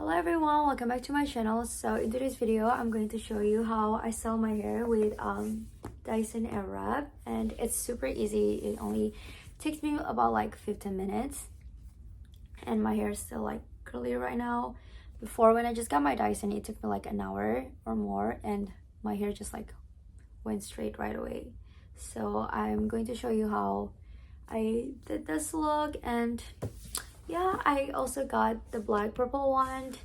Hello everyone, welcome back to my channel. So in today's video I'm going to show you how I style my hair with Dyson Airwrap, and it's super easy. It only takes me about like 15 minutes and my hair is still like curly right now. Before, when I just got my Dyson, it took me like an hour or more and my hair just like went straight right away. So I'm going to show you how I did this look. And yeah, I also got the black purple one,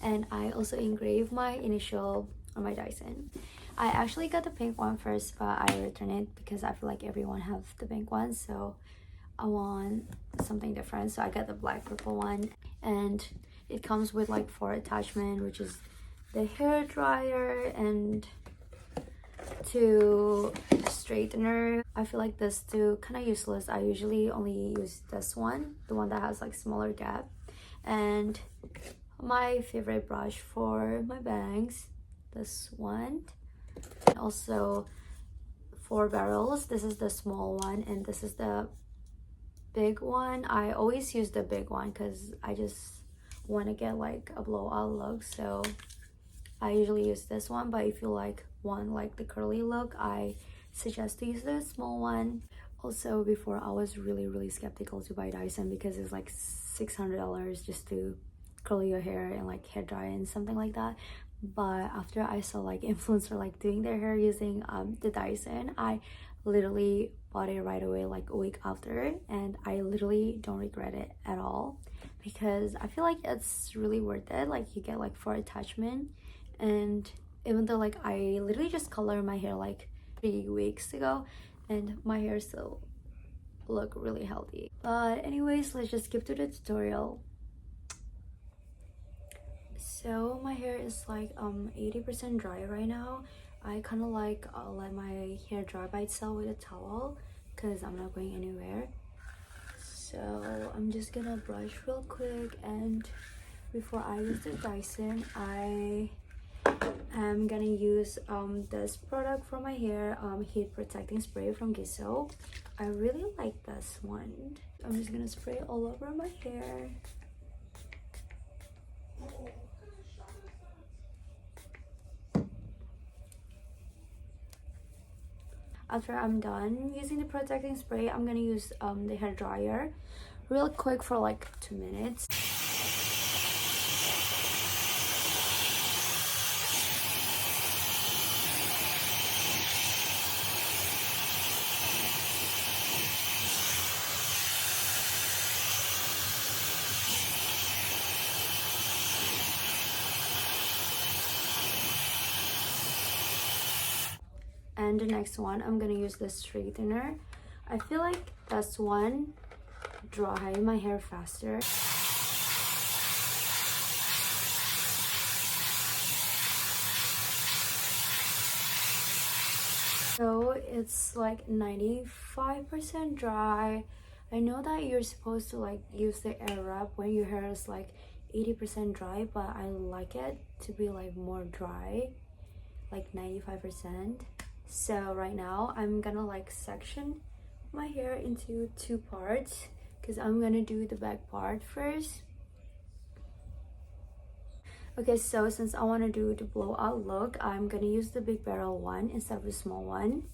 and I also engraved my initial on my Dyson. I actually got the pink one first, but I returned it because I feel like everyone have the pink one, so I want something different. So I got the black purple one, and it comes with like 4 attachments, which is the hair dryer and 2 straightener. I feel like this 2 kind of useless. I usually only use this one, the one that has like smaller gap, and my favorite brush for my bangs, this one. And also 4 barrels. This is the small one and this is the big one. I always use the big one because I just want to get like a blowout look, so I usually use this one. But if you want the curly look, I suggest to use the small one. Also, before I was really skeptical to buy Dyson because it's like $600 just to curl your hair and like hair dry and something like that. But after I saw like influencer like doing their hair using the Dyson, I literally bought it right away, like a week after, and I literally don't regret it at all because I feel like it's really worth it. Like you get like 4 attachment, and even though like I literally just colored my hair like 3 weeks ago and my hair still look really healthy. But anyways, let's just skip to the tutorial. So my hair is like 80% dry right now. I kind of like let my hair dry by itself with a towel because I'm not going anywhere. So I'm just gonna brush real quick, and before I use the Dyson, I am gonna use this product for my hair, heat protecting spray from Giso. I really like this one. I'm just gonna spray all over my hair. After I'm done using the protecting spray, I'm gonna use the hair dryer real quick for like 2 minutes. And the next one, I'm gonna use the straightener. I feel like this one dry my hair faster. So it's like 95% dry. I know that you're supposed to like use the air wrap when your hair is like 80% dry, but I like it to be like more dry, like 95%. So right now I'm gonna like section my hair into 2 parts because I'm gonna do the back part first. Okay, so since I want to do the blowout look, I'm gonna use the big barrel one instead of the small one.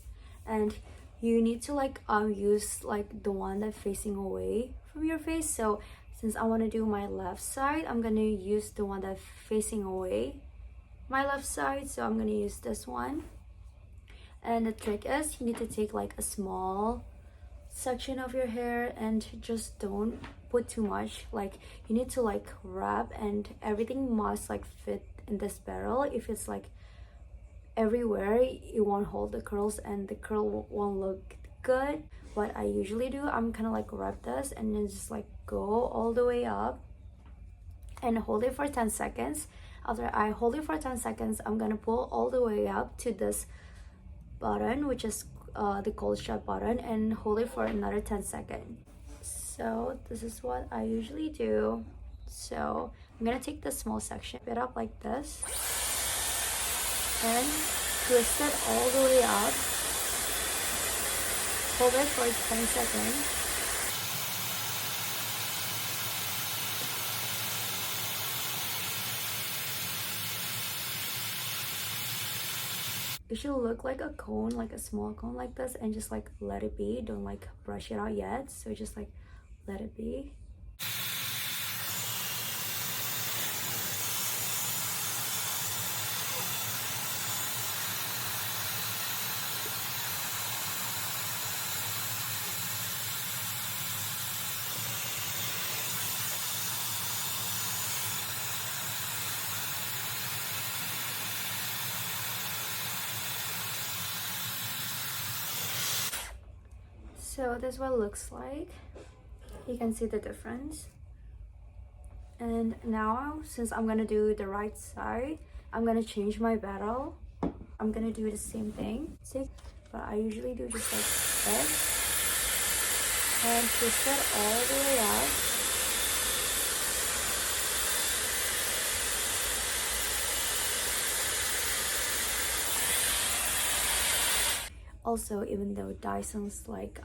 And you need to like use like the one that's facing away from your face. So since I want to do my left side, I'm gonna use the one that's facing away my left side, so I'm gonna use this one. And the trick is you need to take like a small section of your hair and just don't put too much. Like you need to like wrap, and everything must like fit in this barrel. If it's like everywhere, it won't hold the curls and the curl won't look good. What I usually do, I'm kind of like wrap this and then just like go all the way up and hold it for 10 seconds. After I hold it for 10 seconds, I'm gonna pull all the way up to this button, which is the cold shut button, and hold it for another 10 seconds. So this is what I usually do. So I'm gonna take the small section, it up like this, and twist it all the way up. Hold it for 10 seconds. it should look like a cone, like a small cone like this, and just like let it be. Don't like brush it out yet, so just like let it be. So this is what it looks like. You can see the difference. And now, since I'm gonna do the right side, I'm gonna change my barrel. I'm gonna do the same thing. See, but I usually do just like this and twist it all the way up. Also, even though Dyson's like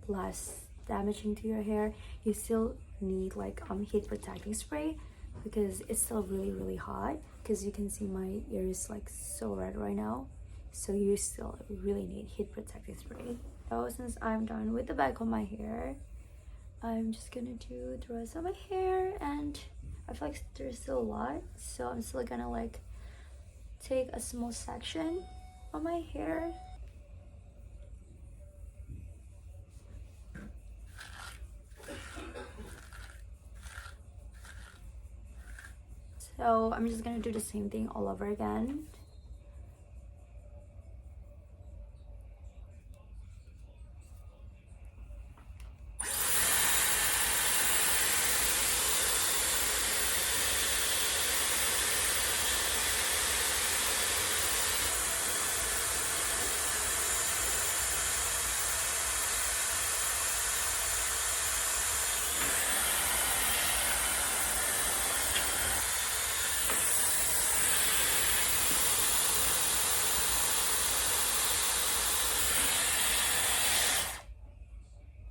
less damaging to your hair, you still need like heat protecting spray because it's still really hot. Because you can see my ear is like so red right now, so you still really need heat protecting spray. So since I'm done with the back of my hair, I'm just gonna do the rest of my hair, and I feel like there's still a lot, so I'm still gonna like take a small section of my hair. So I'm just gonna do the same thing all over again.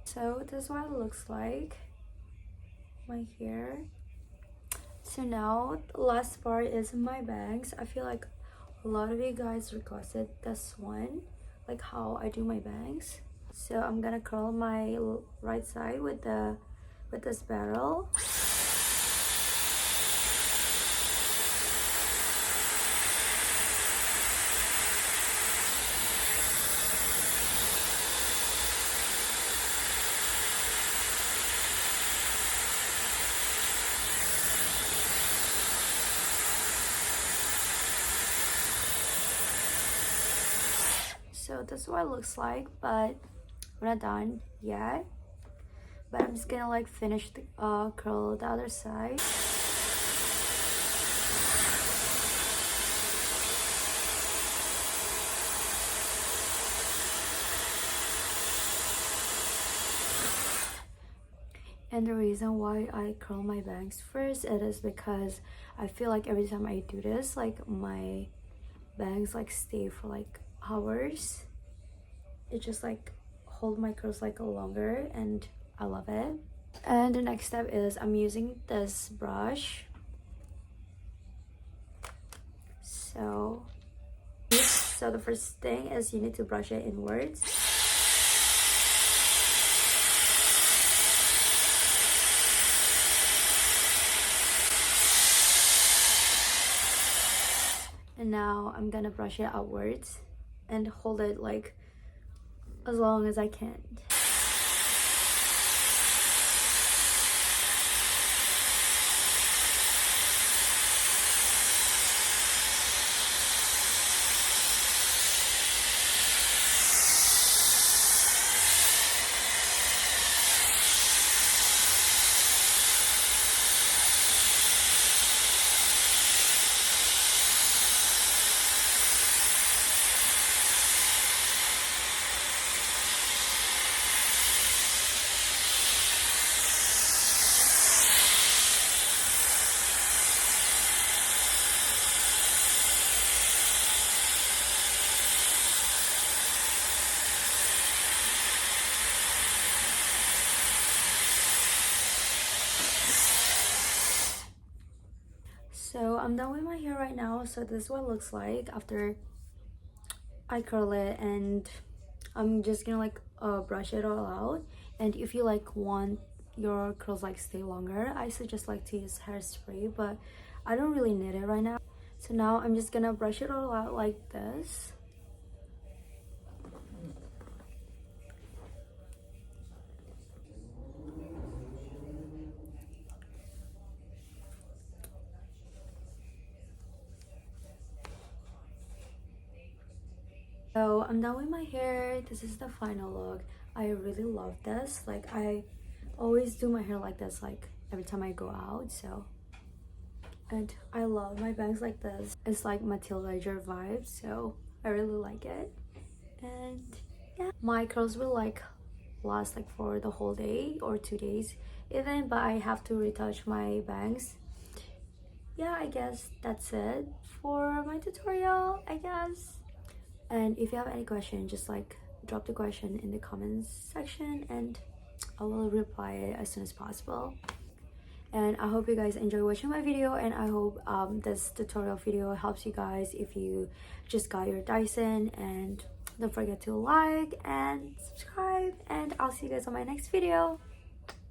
So this is what it looks like, my hair. So now the last part is my bangs. I feel like a lot of you guys requested this one, like how I do my bangs. So I'm gonna curl my right side with this barrel. So this is what it looks like, but we're not done yet. But I'm just gonna like finish the curl the other side. And the reason why I curl my bangs first, it is because I feel like every time I do this, like my bangs like stay for like hours. It just like hold my curls like longer, and I love it. And the next step is I'm using this brush. So the first thing is you need to brush it inwards. And now I'm gonna brush it outwards and hold it like as long as I can. So I'm done with my hair right now. So this is what it looks like after I curl it, and I'm just gonna like brush it all out. And if you like want your curls like stay longer, I suggest like to use hairspray, but I don't really need it right now. So now I'm just gonna brush it all out like this. So I'm done with my hair. This is the final look. I really love this. Like, I always do my hair like this, like every time I go out. So, and I love my bangs like this. It's like Matilda Ledger vibes, so I really like it. And yeah, my curls will like last like for the whole day or 2 days even, but I have to retouch my bangs. Yeah, I guess that's it for my tutorial, I guess. And if you have any question, just like drop the question in the comments section, and I will reply it as soon as possible. And I hope you guys enjoy watching my video, and I hope this tutorial video helps you guys if you just got your Dyson. And don't forget to like and subscribe, and I'll see you guys on my next video.